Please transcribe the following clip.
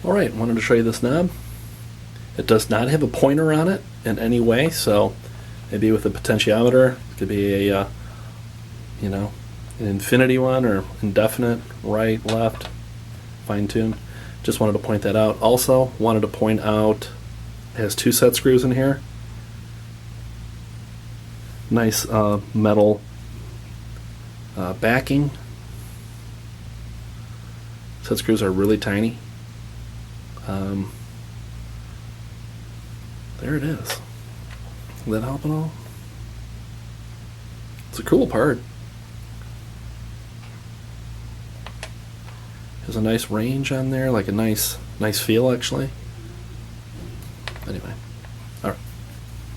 Alright, wanted to show you this knob. It does not have a pointer on it in any way, so maybe with a potentiometer, it could be a, you know, an infinity one or indefinite, right, left, fine tune. Just wanted to point that out. Also, wanted to point out it has 2 set screws in here. Nice metal backing. Set screws are really tiny. There it is. Does that help at all? It's a cool part. Has a nice range on there, like a nice feel actually.